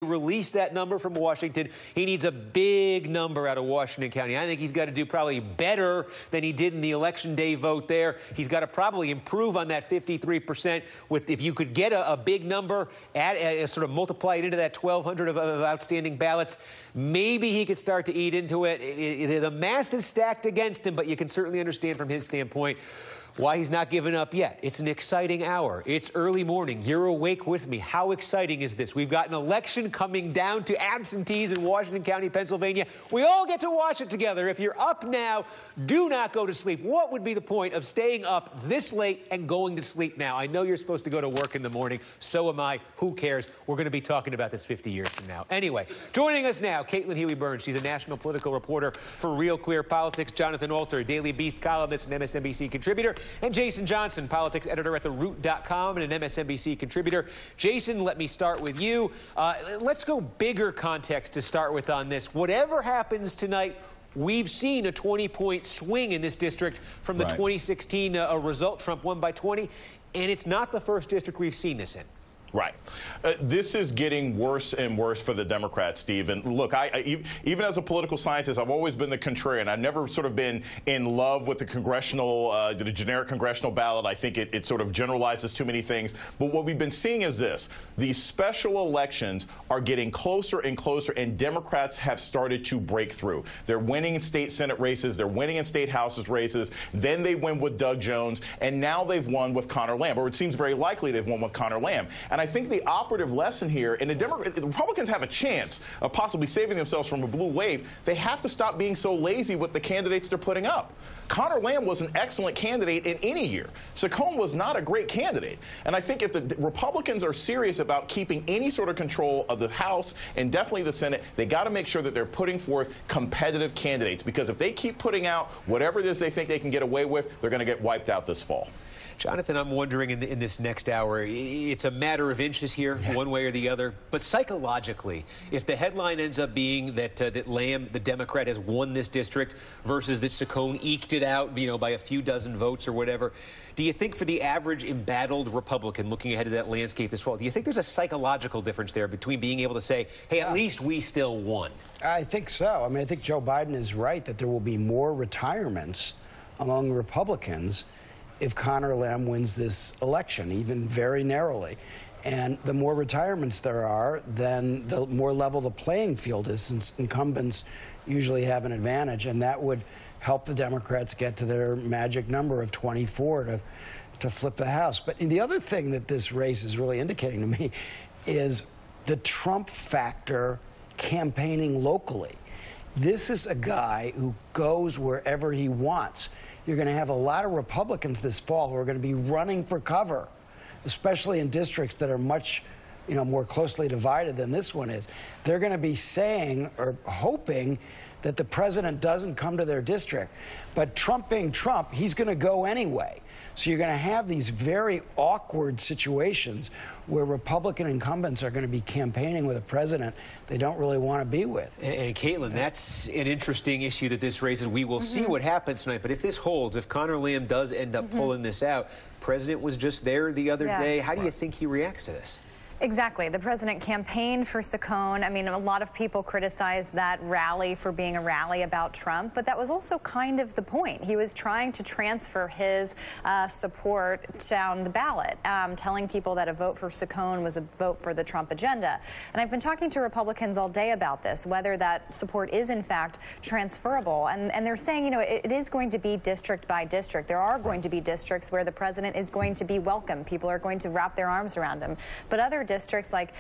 release that number from Washington. He needs a big number out of Washington County. I think he's got to do probably better than he did in the election day vote there. He's got to probably improve on that 53%. If you could get a big number, sort of multiply it into that 1,200 of outstanding ballots, maybe he could start to eat into it. The math is stacked against him, but you can certainly understand from his standpoint why he's not given up yet. It's an exciting hour. It's early morning. You're awake with me. How exciting is this? We've got an election coming down to absentees in Washington County, Pennsylvania. We all get to watch it together. If you're up now, do not go to sleep. What would be the point of staying up this late and going to sleep now? I know you're supposed to go to work in the morning. So am I. Who cares? We're going to be talking about this 50 years from now. Anyway, joining us now, Caitlin Huey-Burns. She's a national political reporter for Real Clear Politics. Jonathan Alter, Daily Beast columnist and MSNBC contributor. And Jason Johnson, politics editor at TheRoot.com and an MSNBC contributor. Jason, let me start with you. Let's go bigger context to start with on this. Whatever happens tonight, we've seen a 20-point swing in this district from the 2016 result. Trump won by 20, and it's not the first district we've seen this in. Right. This is getting worse and worse for the Democrats, Steve. And look, even as a political scientist, I've always been the contrarian. I've never sort of been in love with the the generic congressional ballot. I think it sort of generalizes too many things. But what we've been seeing is this. These special elections are getting closer and closer, and Democrats have started to break through. They're winning in state Senate races. They're winning in state Houses races. Then they win with Doug Jones. And now they've won with Conor Lamb, or it seems very likely they've won with Conor Lamb. And I think the operative lesson here, and the Republicans have a chance of possibly saving themselves from a blue wave, they have to stop being so lazy with the candidates they're putting up. Conor Lamb was an excellent candidate in any year. Saccone was not a great candidate. And I think if the Republicans are serious about keeping any sort of control of the House and definitely the Senate, they got to make sure that they're putting forth competitive candidates, because if they keep putting out whatever it is they think they can get away with, they're going to get wiped out this fall. Jonathan, I'm wondering in this next hour, it's a matter of inches here, one way or the other. But psychologically, if the headline ends up being that Lamb, the Democrat, has won this district versus that Saccone eked it out, by a few dozen votes or whatever, do you think for the average embattled Republican looking ahead to that landscape this fall, do you think there's a psychological difference there between being able to say, hey, at least we still won? I think so. I mean, I think Joe Biden is right that there will be more retirements among Republicans if Conor Lamb wins this election, even very narrowly. And the more retirements there are, then the more level the playing field is, since incumbents usually have an advantage, and that would help the Democrats get to their magic number of 24 to flip the House. But the other thing that this race is really indicating to me is the Trump factor campaigning locally. This is a guy who goes wherever he wants. You're going to have a lot of Republicans this fall who are going to be running for cover, especially in districts that are much, more closely divided than this one is. They're going to be saying or hoping that the president doesn't come to their district. But Trump being Trump, he's going to go anyway. So you're going to have these very awkward situations where Republican incumbents are going to be campaigning with a president they don't really want to be with. And Caitlin, that's an interesting issue that this raises. We will see what happens tonight. But if this holds, if Conor Lamb does end up pulling this out, President was just there the other day. How do you think he reacts to this? Exactly. The president campaigned for Saccone. I mean, a lot of people criticize that rally for being a rally about Trump, but that was also kind of the point. He was trying to transfer his support down the ballot, telling people that a vote for Saccone was a vote for the Trump agenda. And I've been talking to Republicans all day about this, whether that support is in fact transferable. And they're saying, it is going to be district by district. There are going to be districts where the president is going to be welcome. People are going to wrap their arms around him. But other districts like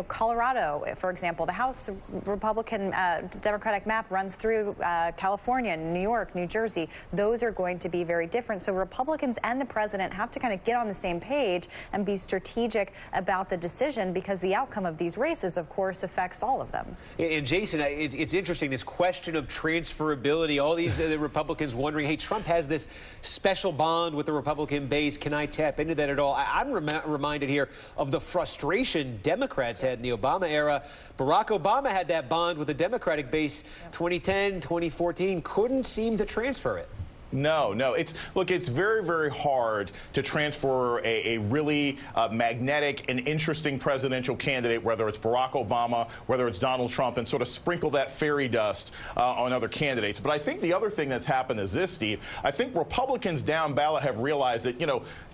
Colorado, for example, the House Republican Democratic map runs through California, New York, New Jersey. Those are going to be very different. So Republicans and the president have to kind of get on the same page and be strategic about the decision, because the outcome of these races, of course, affects all of them. And Jason, it's interesting, this question of transferability, all these Republicans wondering, hey, Trump has this special bond with the Republican base. Can I tap into that at all? I'm reminded here of the frustration Democrats had in the Obama era. Barack Obama had that bond with the Democratic base 2010, 2014, couldn't seem to transfer it. No. Look, it's very, very hard to transfer a really magnetic and interesting presidential candidate, whether it's Barack Obama, whether it's Donald Trump, and sort of sprinkle that fairy dust on other candidates. But I think the other thing that's happened is this, Steve. I think Republicans down ballot have realized that,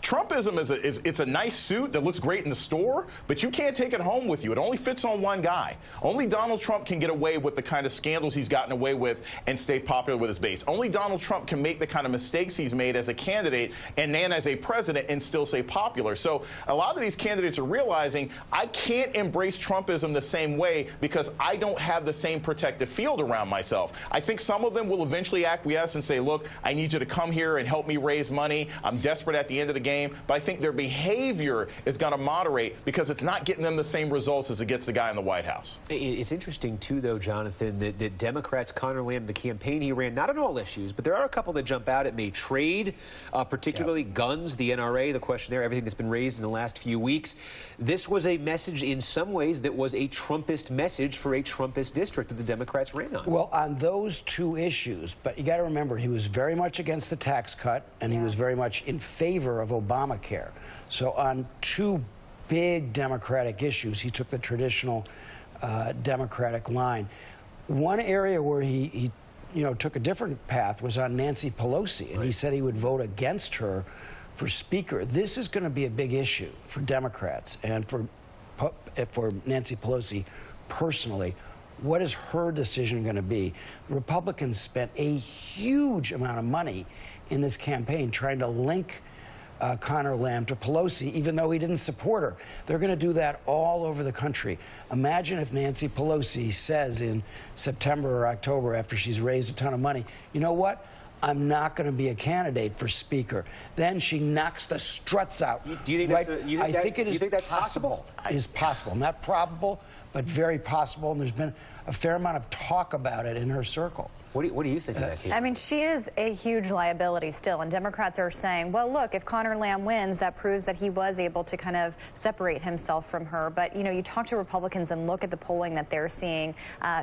Trumpism it's a nice suit that looks great in the store, but you can't take it home with you. It only fits on one guy. Only Donald Trump can get away with the kind of scandals he's gotten away with and stay popular with his base. Only Donald Trump can make the kind of mistakes he's made as a candidate and then as a president and still stay popular. So a lot of these candidates are realizing I can't embrace Trumpism the same way because I don't have the same protective field around myself. I think some of them will eventually acquiesce and say, look, I need you to come here and help me raise money. I'm desperate at the end of the game. But I think their behavior is going to moderate because it's not getting them the same results as it gets the guy in the White House. It's interesting, too, though, Jonathan, that Democrats, Conor Lamb, the campaign he ran, not on all issues, but there are a couple that jump out at me. Trade, particularly guns, the NRA, the question there, everything that's been raised in the last few weeks. This was a message in some ways that was a Trumpist message for a Trumpist district that the Democrats ran on. Well, on those two issues, but you got to remember, he was very much against the tax cut, and he was very much in favor of Obamacare. So on two big Democratic issues, he took the traditional Democratic line. One area where he took a different path was on Nancy Pelosi, and he said he would vote against her for Speaker. This is going to be a big issue for Democrats and for Nancy Pelosi personally. What is her decision going to be? Republicans spent a huge amount of money in this campaign trying to link Conor Lamb to Pelosi, even though he didn't support her. They're going to do that all over the country. Imagine if Nancy Pelosi says in September or October, after she's raised a ton of money, you know what? I'm not going to be a candidate for Speaker. Then she knocks the struts out. Do you think I think it is that's possible? It is possible. Not probable, but very possible. And there's been a fair amount of talk about it in her circle. What do you think of that, Kate? I mean, she is a huge liability still, and Democrats are saying, well, look, if Conor Lamb wins, that proves that he was able to kind of separate himself from her. But, you talk to Republicans and look at the polling that they're seeing.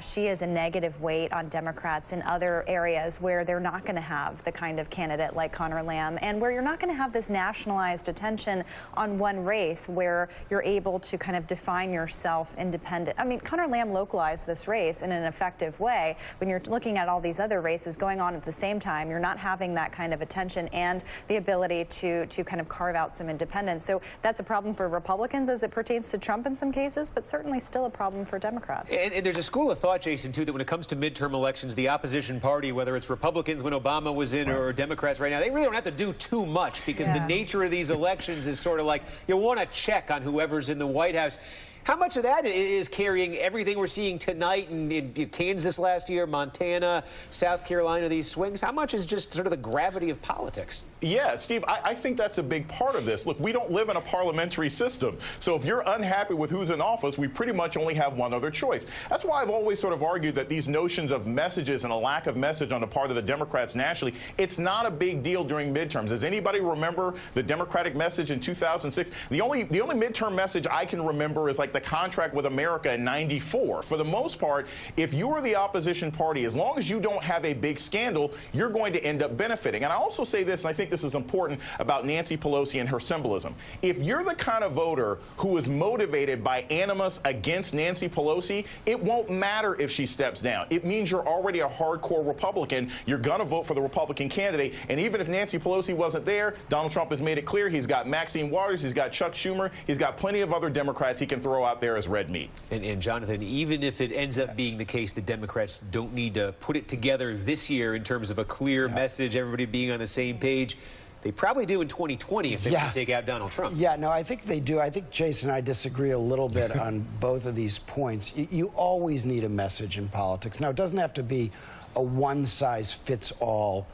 She is a negative weight on Democrats in other areas where they're not going to have the kind of candidate like Conor Lamb, and where you're not going to have this nationalized attention on one race where you're able to kind of define yourself independent. I mean, Conor Lamb localized this race in an effective way. When you're looking at all these other races going on at the same time, you're not having that kind of attention and the ability to kind of carve out some independence. So that's a problem for Republicans as it pertains to Trump in some cases, but certainly still a problem for Democrats. And there's a school of thought, Jason, too, that when it comes to midterm elections, the opposition party, whether it's Republicans when Obama was in or Democrats right now, they really don't have to do too much because the nature of these elections is sort of like you want to check on whoever's in the White House. How much of that is carrying everything we're seeing tonight in Kansas last year, Montana, South Carolina, these swings? How much is just sort of the gravity of politics? Yeah, Steve, I think that's a big part of this. Look, we don't live in a parliamentary system. So if you're unhappy with who's in office, we pretty much only have one other choice. That's why I've always sort of argued that these notions of messages and a lack of message on the part of the Democrats nationally, it's not a big deal during midterms. Does anybody remember the Democratic message in 2006? The only midterm message I can remember is like the contract with America in '94. For the most part, if you are the opposition party, as long as you don't have a big scandal, you're going to end up benefiting. And I also say this, and I think this is important about Nancy Pelosi and her symbolism. If you're the kind of voter who is motivated by animus against Nancy Pelosi, it won't matter if she steps down. It means you're already a hardcore Republican. You're going to vote for the Republican candidate. And even if Nancy Pelosi wasn't there, Donald Trump has made it clear he's got Maxine Waters, he's got Chuck Schumer, he's got plenty of other Democrats he can throw out there as red meat. And Jonathan, even if it ends up being the case the Democrats don't need to put it together this year in terms of a clear message, everybody being on the same page, they probably do in 2020 if they want to take out Donald Trump. Yeah, no, I think they do. I think Jason and I disagree a little bit on both of these points. You always need a message in politics. Now, it doesn't have to be a one-size-fits-all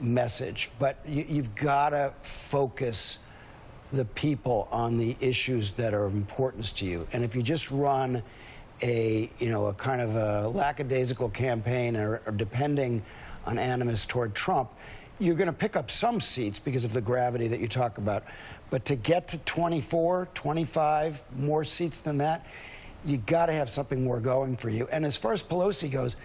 message, but you've got to focus the people on the issues that are of importance to you. And if you just run a kind of a lackadaisical campaign or depending on animus toward Trump, you're going to pick up some seats because of the gravity that you talk about. But to get to 24, 25 more seats than that, you got to have something more going for you. And as far as Pelosi goes,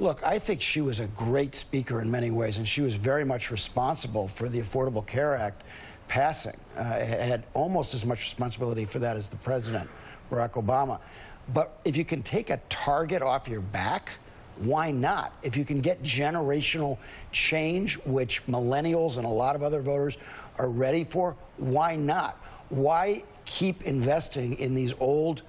Look, I think she was a great speaker in many ways, and she was very much responsible for the Affordable Care Act passing. Had almost as much responsibility for that as the president, Barack Obama. But if you can take a target off your back, why not? If you can get generational change, which millennials and a lot of other voters are ready for, why not? Why keep investing in these old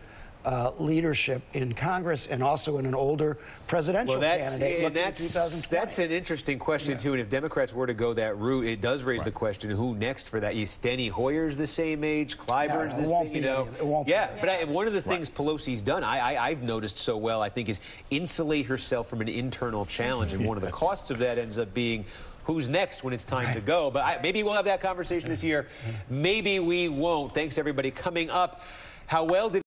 leadership in Congress and also in an older presidential candidate? That's an interesting question, too. And if Democrats were to go that route, it does raise the question, who next for that? Is Steny Hoyer's the same age? Clyburn's the same, you know? It won't be. But one of the things Pelosi's done, I've noticed so well, I think, is insulate herself from an internal challenge. And one of the costs of that ends up being who's next when it's time to go. But maybe we'll have that conversation this year. Maybe we won't. Thanks, everybody. Coming up, how well did